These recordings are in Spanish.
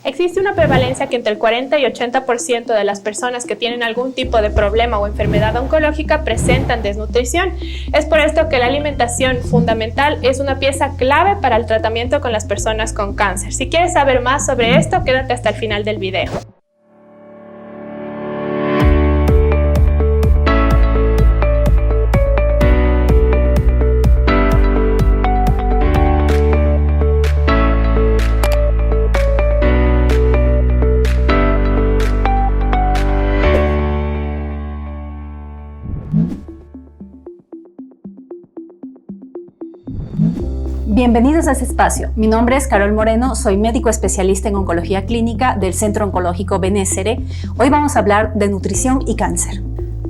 Existe una prevalencia que entre el 40 y 80% de las personas que tienen algún tipo de problema o enfermedad oncológica presentan desnutrición. Es por esto que la alimentación fundamental es una pieza clave para el tratamiento con las personas con cáncer. Si quieres saber más sobre esto, quédate hasta el final del video. Bienvenidos a este espacio. Mi nombre es Carol Moreno, soy médico especialista en oncología clínica del Centro Oncológico Benessere. Hoy vamos a hablar de nutrición y cáncer.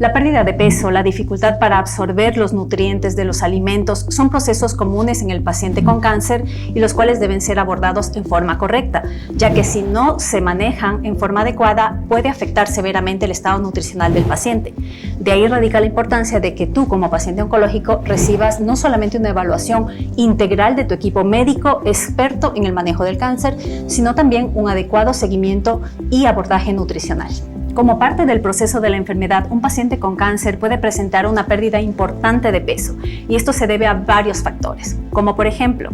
La pérdida de peso, la dificultad para absorber los nutrientes de los alimentos son procesos comunes en el paciente con cáncer y los cuales deben ser abordados en forma correcta, ya que si no se manejan en forma adecuada puede afectar severamente el estado nutricional del paciente. De ahí radica la importancia de que tú como paciente oncológico recibas no solamente una evaluación integral de tu equipo médico experto en el manejo del cáncer, sino también un adecuado seguimiento y abordaje nutricional. Como parte del proceso de la enfermedad, un paciente con cáncer puede presentar una pérdida importante de peso y esto se debe a varios factores, como por ejemplo,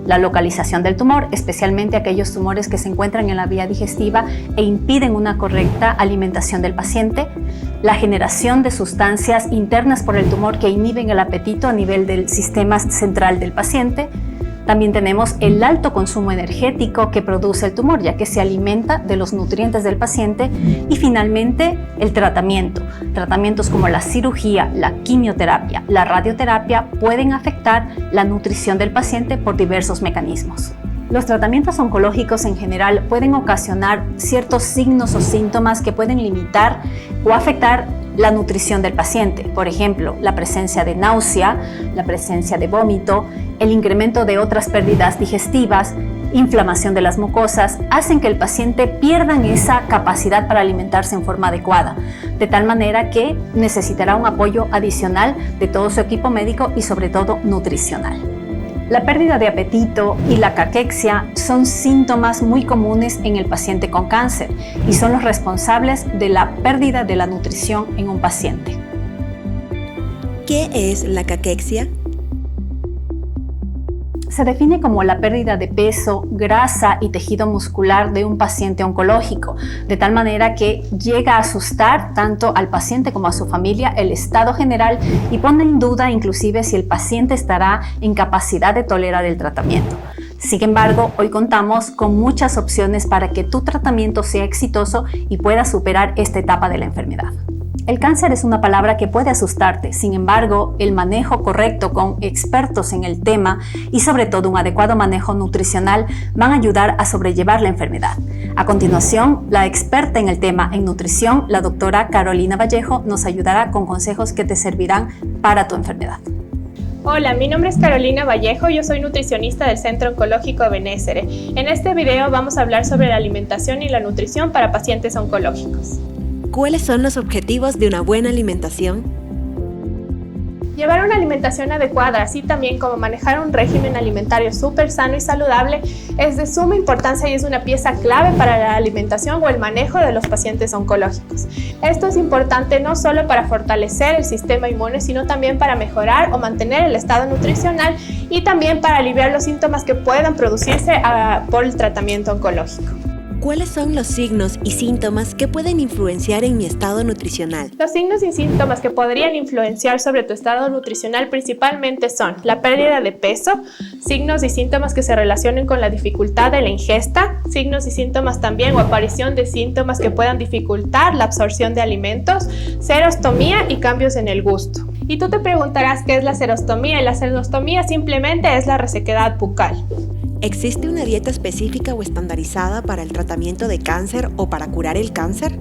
la localización del tumor, especialmente aquellos tumores que se encuentran en la vía digestiva e impiden una correcta alimentación del paciente, la generación de sustancias internas por el tumor que inhiben el apetito a nivel del sistema central del paciente. También tenemos el alto consumo energético que produce el tumor, ya que se alimenta de los nutrientes del paciente. Y finalmente, el tratamiento. Tratamientos como la cirugía, la quimioterapia, la radioterapia pueden afectar la nutrición del paciente por diversos mecanismos. Los tratamientos oncológicos en general pueden ocasionar ciertos signos o síntomas que pueden limitar o afectar la nutrición del paciente. Por ejemplo, la presencia de náusea, la presencia de vómito, el incremento de otras pérdidas digestivas, inflamación de las mucosas, hacen que el paciente pierda esa capacidad para alimentarse en forma adecuada, de tal manera que necesitará un apoyo adicional de todo su equipo médico y sobre todo nutricional. La pérdida de apetito y la caquexia son síntomas muy comunes en el paciente con cáncer y son los responsables de la pérdida de la nutrición en un paciente. ¿Qué es la caquexia? Se define como la pérdida de peso, grasa y tejido muscular de un paciente oncológico, de tal manera que llega a asustar tanto al paciente como a su familia el estado general y pone en duda inclusive si el paciente estará en capacidad de tolerar el tratamiento. Sin embargo, hoy contamos con muchas opciones para que tu tratamiento sea exitoso y puedas superar esta etapa de la enfermedad. El cáncer es una palabra que puede asustarte, sin embargo, el manejo correcto con expertos en el tema y sobre todo un adecuado manejo nutricional van a ayudar a sobrellevar la enfermedad. A continuación, la experta en el tema en nutrición, la doctora Carolina Vallejo, nos ayudará con consejos que te servirán para tu enfermedad. Hola, mi nombre es Carolina Vallejo, yo soy nutricionista del Centro Oncológico Benessere. En este video vamos a hablar sobre la alimentación y la nutrición para pacientes oncológicos. ¿Cuáles son los objetivos de una buena alimentación? Llevar una alimentación adecuada, así también como manejar un régimen alimentario súper sano y saludable, es de suma importancia y es una pieza clave para la alimentación o el manejo de los pacientes oncológicos. Esto es importante no solo para fortalecer el sistema inmune, sino también para mejorar o mantener el estado nutricional y también para aliviar los síntomas que puedan producirse por el tratamiento oncológico. ¿Cuáles son los signos y síntomas que pueden influenciar en mi estado nutricional? Los signos y síntomas que podrían influenciar sobre tu estado nutricional principalmente son la pérdida de peso, signos y síntomas que se relacionen con la dificultad de la ingesta, signos y síntomas también o aparición de síntomas que puedan dificultar la absorción de alimentos, serostomía y cambios en el gusto. Y tú te preguntarás qué es la serostomía, y la serostomía simplemente es la resequedad bucal. ¿Existe una dieta específica o estandarizada para el tratamiento de cáncer o para curar el cáncer?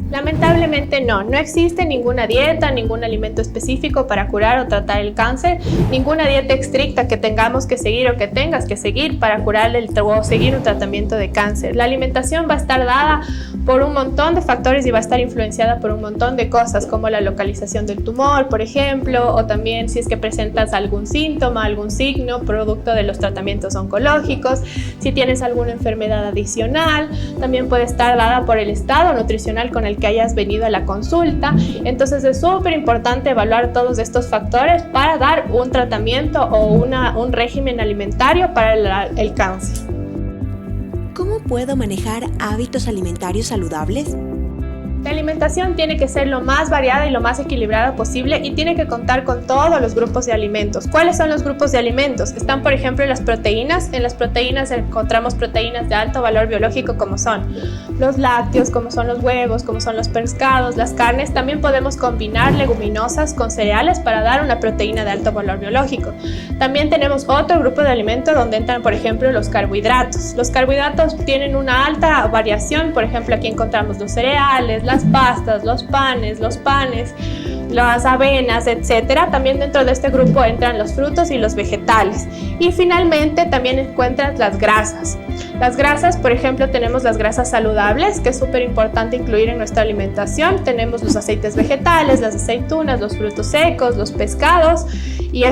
Lamentablemente no existe ninguna dieta, ningún alimento específico para curar o tratar el cáncer, ninguna dieta estricta que tengamos que seguir o que tengas que seguir para curar o seguir un tratamiento de cáncer. La alimentación va a estar dada por un montón de factores y va a estar influenciada por un montón de cosas como la localización del tumor, por ejemplo, o también si es que presentas algún síntoma, algún signo producto de los tratamientos oncológicos, si tienes alguna enfermedad adicional, también puede estar dada por el estado nutricional con el que hayas venido a la consulta. Entonces es súper importante evaluar todos estos factores para dar un tratamiento o un régimen alimentario para el cáncer. ¿Cómo puedo manejar hábitos alimentarios saludables? La alimentación tiene que ser lo más variada y lo más equilibrada posible y tiene que contar con todos los grupos de alimentos. ¿Cuáles son los grupos de alimentos? Están, por ejemplo, las proteínas. En las proteínas encontramos proteínas de alto valor biológico como son los lácteos, como son los huevos, como son los pescados, las carnes. También podemos combinar leguminosas con cereales para dar una proteína de alto valor biológico. También tenemos otro grupo de alimentos donde entran, por ejemplo, los carbohidratos. Los carbohidratos tienen una alta variación. Por ejemplo, aquí encontramos los cereales, las pastas, los panes, las avenas, etcétera. También dentro de este grupo entran los frutos y los vegetales. Y finalmente también encuentras las grasas. Las grasas, por ejemplo, tenemos las grasas saludables, que es súper importante incluir en nuestra alimentación. Tenemos los aceites vegetales, las aceitunas, los frutos secos, los pescados. Y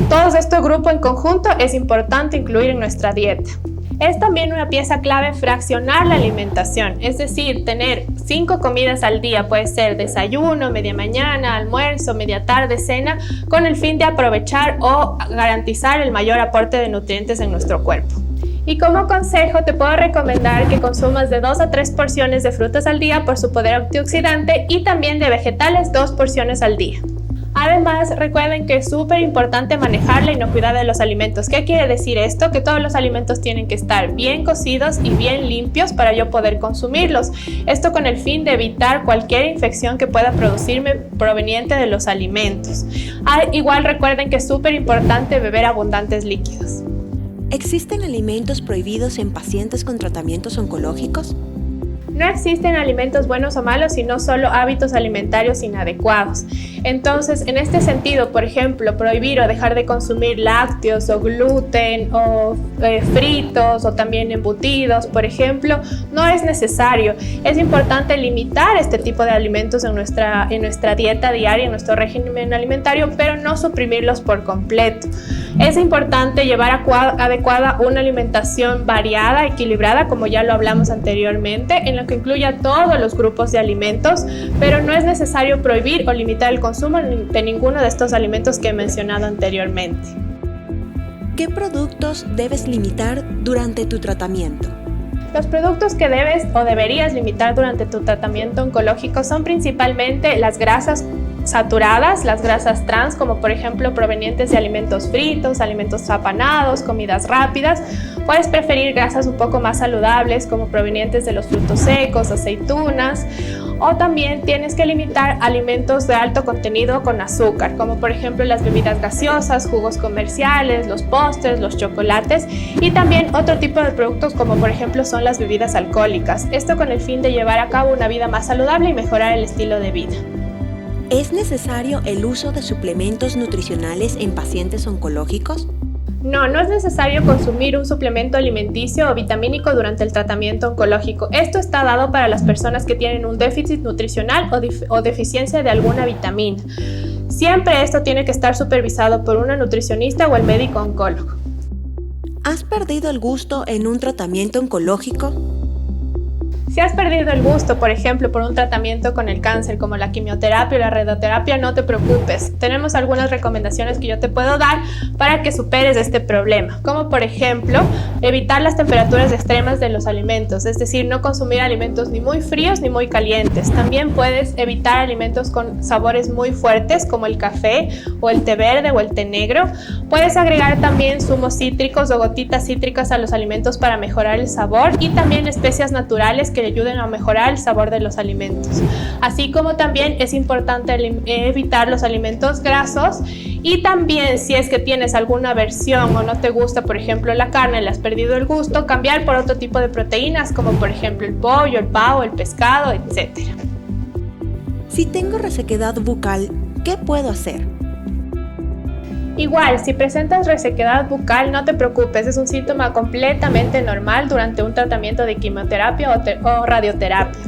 todo este grupo en conjunto es importante incluir en nuestra dieta. Es también una pieza clave fraccionar la alimentación, es decir, tener 5 comidas al día, puede ser desayuno, media mañana, almuerzo, media tarde, cena, con el fin de aprovechar o garantizar el mayor aporte de nutrientes en nuestro cuerpo. Y como consejo te puedo recomendar que consumas de 2 a 3 porciones de frutas al día por su poder antioxidante y también de vegetales 2 porciones al día. Además, recuerden que es súper importante manejar la inocuidad de los alimentos. ¿Qué quiere decir esto? Que todos los alimentos tienen que estar bien cocidos y bien limpios para yo poder consumirlos. Esto con el fin de evitar cualquier infección que pueda producirme proveniente de los alimentos. Igual recuerden que es súper importante beber abundantes líquidos. ¿Existen alimentos prohibidos en pacientes con tratamientos oncológicos? No existen alimentos buenos o malos, sino solo hábitos alimentarios inadecuados. Entonces, en este sentido, por ejemplo, prohibir o dejar de consumir lácteos o gluten o fritos o también embutidos, por ejemplo, no es necesario. Es importante limitar este tipo de alimentos en nuestra dieta diaria, en nuestro régimen alimentario, pero no suprimirlos por completo. Es importante llevar adecuada una alimentación variada, equilibrada, como ya lo hablamos anteriormente, en la que incluya todos los grupos de alimentos, pero no es necesario prohibir o limitar el consumo de ninguno de estos alimentos que he mencionado anteriormente. ¿Qué productos debes limitar durante tu tratamiento? Los productos que debes o deberías limitar durante tu tratamiento oncológico son principalmente las grasas saturadas, las grasas trans, como por ejemplo provenientes de alimentos fritos, alimentos apanados, comidas rápidas. Puedes preferir grasas un poco más saludables, como provenientes de los frutos secos, aceitunas, o también tienes que limitar alimentos de alto contenido con azúcar, como por ejemplo las bebidas gaseosas, jugos comerciales, los postres, los chocolates, y también otro tipo de productos como por ejemplo son las bebidas alcohólicas. Esto con el fin de llevar a cabo una vida más saludable y mejorar el estilo de vida. ¿Es necesario el uso de suplementos nutricionales en pacientes oncológicos? No es necesario consumir un suplemento alimenticio o vitamínico durante el tratamiento oncológico. Esto está dado para las personas que tienen un déficit nutricional o deficiencia de alguna vitamina. Siempre esto tiene que estar supervisado por una nutricionista o el médico oncólogo. ¿Has perdido el gusto en un tratamiento oncológico? Si has perdido el gusto, por ejemplo, por un tratamiento con el cáncer como la quimioterapia o la radioterapia, no te preocupes. Tenemos algunas recomendaciones que yo te puedo dar para que superes este problema, como por ejemplo, evitar las temperaturas extremas de los alimentos, es decir, no consumir alimentos ni muy fríos ni muy calientes. También puedes evitar alimentos con sabores muy fuertes como el café o el té verde o el té negro. Puedes agregar también zumos cítricos o gotitas cítricas a los alimentos para mejorar el sabor y también especias naturales que ayuden a mejorar el sabor de los alimentos. Así como también es importante evitar los alimentos grasos y también si es que tienes alguna aversión o no te gusta, por ejemplo, la carne, le has perdido el gusto, cambiar por otro tipo de proteínas como por ejemplo el pollo, el pavo, el pescado, etc. Si tengo resequedad bucal, ¿qué puedo hacer? Igual, si presentas resequedad bucal, no te preocupes, es un síntoma completamente normal durante un tratamiento de quimioterapia o radioterapia.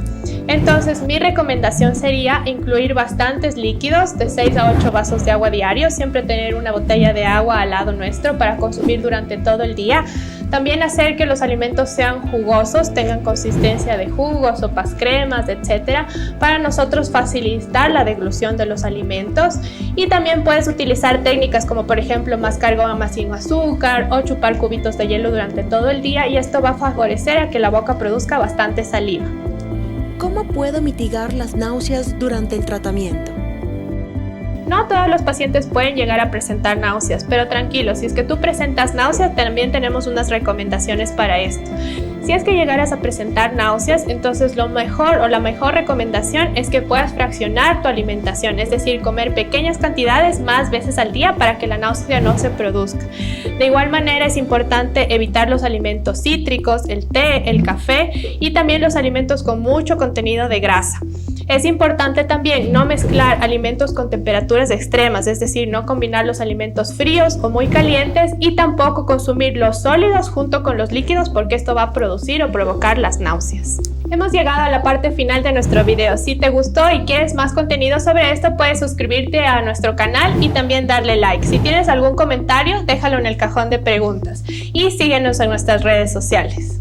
Entonces, mi recomendación sería incluir bastantes líquidos, de 6 a 8 vasos de agua diarios, siempre tener una botella de agua al lado nuestro para consumir durante todo el día. También hacer que los alimentos sean jugosos, tengan consistencia de jugos, sopas, cremas, etc. para nosotros facilitar la deglución de los alimentos. Y también puedes utilizar técnicas como por ejemplo mascar goma sin azúcar o chupar cubitos de hielo durante todo el día, y esto va a favorecer a que la boca produzca bastante saliva. ¿Cómo puedo mitigar las náuseas durante el tratamiento? No todos los pacientes pueden llegar a presentar náuseas, pero tranquilo, si es que tú presentas náuseas, también tenemos unas recomendaciones para esto. Si es que llegaras a presentar náuseas, entonces lo mejor o la mejor recomendación es que puedas fraccionar tu alimentación, es decir, comer pequeñas cantidades más veces al día para que la náusea no se produzca. De igual manera es importante evitar los alimentos cítricos, el té, el café y también los alimentos con mucho contenido de grasa. Es importante también no mezclar alimentos con temperaturas extremas, es decir, no combinar los alimentos fríos o muy calientes y tampoco consumir los sólidos junto con los líquidos porque esto va a producir o provocar las náuseas. Hemos llegado a la parte final de nuestro video. Si te gustó y quieres más contenido sobre esto, puedes suscribirte a nuestro canal y también darle like. Si tienes algún comentario, déjalo en el cajón de preguntas y síguenos en nuestras redes sociales.